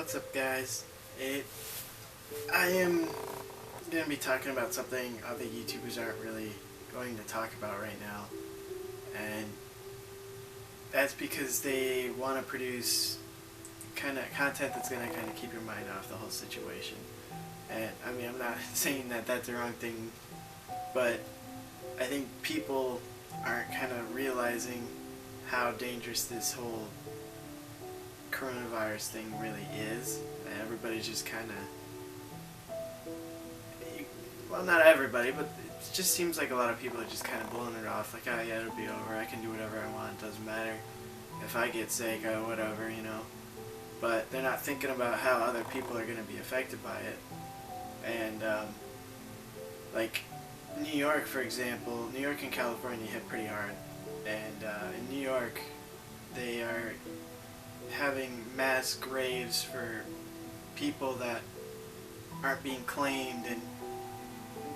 What's up, guys? I am going to be talking about something other YouTubers aren't really going to talk about right now, and that's because they want to produce kind of content that's going to kind of keep your mind off the whole situation. And I mean, I'm not saying that that's the wrong thing, but I think people aren't kind of realizing how dangerous this whole coronavirus thing really is. And everybody's just kind of, well, not everybody, but it just seems like a lot of people are just kind of blowing it off, like, oh yeah, it'll be over, I can do whatever I want, it doesn't matter if I get sick or whatever, you know. But they're not thinking about how other people are going to be affected by it. And like New York, for example, New York and California hit pretty hard, and in New York they are having mass graves for people that aren't being claimed and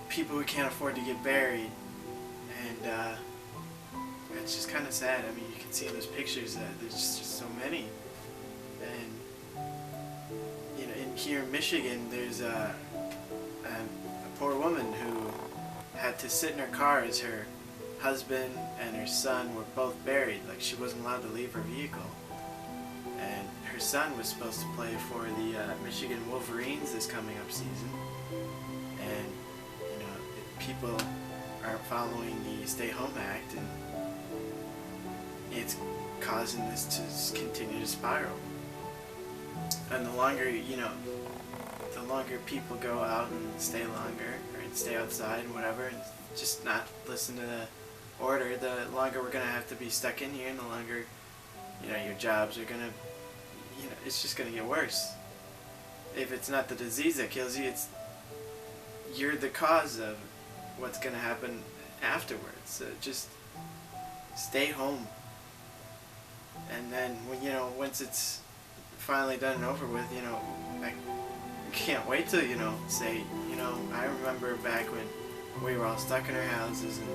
people who can't afford to get buried, and it's just kind of sad. I mean, you can see in those pictures that there's just so many. And you know, here in Michigan, there's a poor woman who had to sit in her car as her husband and her son were both buried. Like, she wasn't allowed to leave her vehicle. And her son was supposed to play for the Michigan Wolverines this coming up season. And, you know, people aren't following the Stay Home Act, and it's causing this to continue to spiral. And the longer, you know, the longer people go out and stay longer, or stay outside and whatever, and just not listen to the order, the longer we're going to have to be stuck in here, and the longer, you know, your jobs are going to, you know, it's just going to get worse. If it's not the disease that kills you, you're the cause of what's going to happen afterwards. So just stay home. And then, when, you know, once it's finally done and over with, you know, I can't wait to, you know, say, you know, I remember back when we were all stuck in our houses and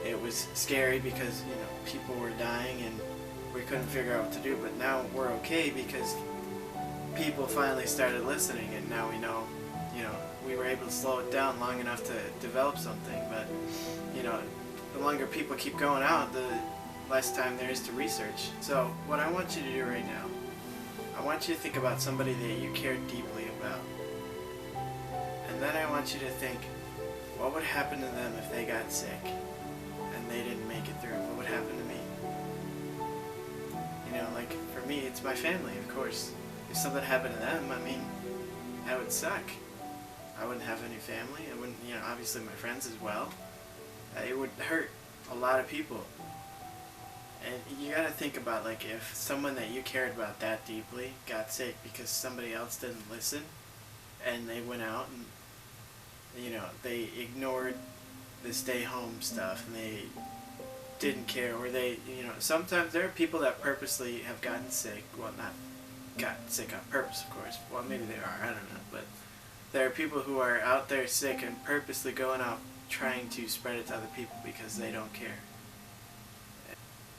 it was scary because, you know, people were dying and we couldn't figure out what to do, but now we're okay because people finally started listening, and now we know, you know, we were able to slow it down long enough to develop something. But, you know, the longer people keep going out, the less time there is to research. So what I want you to do right now, I want you to think about somebody that you care deeply about, and then I want you to think, what would happen to them if they got sick and they didn't make it through? What would happen to me? You know, like, for me, it's my family, of course. If something happened to them, I mean, that would suck. I wouldn't have any family. I wouldn't, you know, obviously my friends as well. It would hurt a lot of people. And you gotta think about, like, if someone that you cared about that deeply got sick because somebody else didn't listen, and they went out and, you know, they ignored the stay home stuff, and they didn't care, or they, you know, sometimes there are people that purposely have gotten sick. Well, not gotten sick on purpose, of course. Well, maybe they are, I don't know. But there are people who are out there sick and purposely going out trying to spread it to other people because they don't care.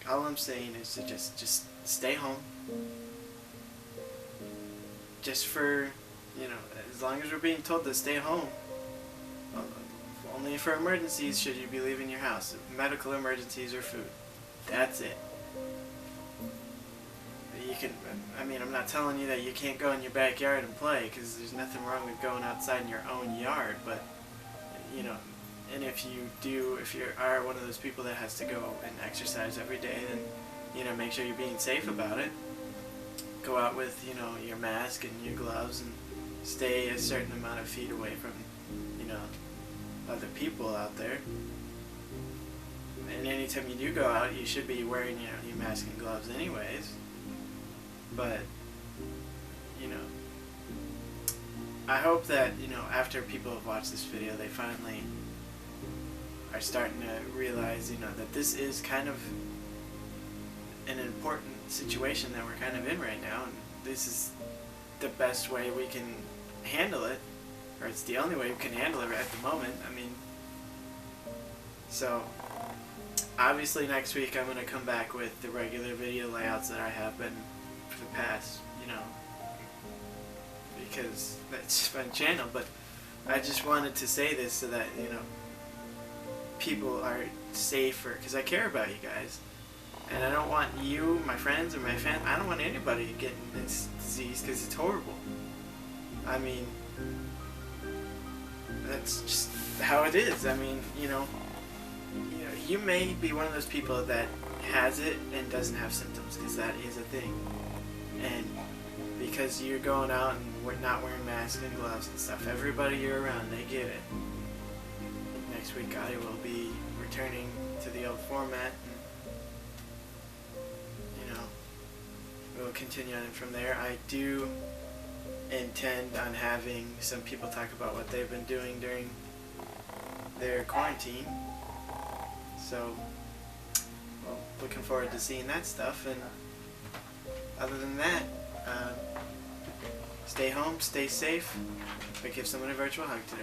All I'm saying is to just stay home. Just for, you know, as long as we're being told to stay home. Only for emergencies should you be leaving your house. Medical emergencies or food. That's it. You can, I mean, I'm not telling you that you can't go in your backyard and play, because there's nothing wrong with going outside in your own yard, but, you know, and if you are one of those people that has to go and exercise every day, then, you know, make sure you're being safe about it. Go out with, you know, your mask and your gloves, and stay a certain amount of feet away from, you know, other people out there. And anytime you do go out, you should be wearing, you know, your mask and gloves anyways. But, you know, I hope that, you know, after people have watched this video, they finally are starting to realize, you know, that this is kind of an important situation that we're kind of in right now, and this is the best way we can handle it, or it's the only way we can handle it at the moment. I mean, so obviously next week I'm going to come back with the regular video layouts that I have been for the past, you know, because that's my channel, but I just wanted to say this so that, you know, people are safer, because I care about you guys. And I don't want you, my friends, or my family, I don't want anybody getting this disease, because it's horrible. I mean, that's just how it is. I mean, you know, you may be one of those people that has it and doesn't have symptoms, because that is a thing. And because you're going out and we're not wearing masks and gloves and stuff, everybody you're around, they get it. Next week I will be returning to the old format, and, you know, we'll continue on from there. I do intend on having some people talk about what they've been doing during their quarantine. So, well, looking forward to seeing that stuff. And other than that, stay home, stay safe, but give someone a virtual hug today.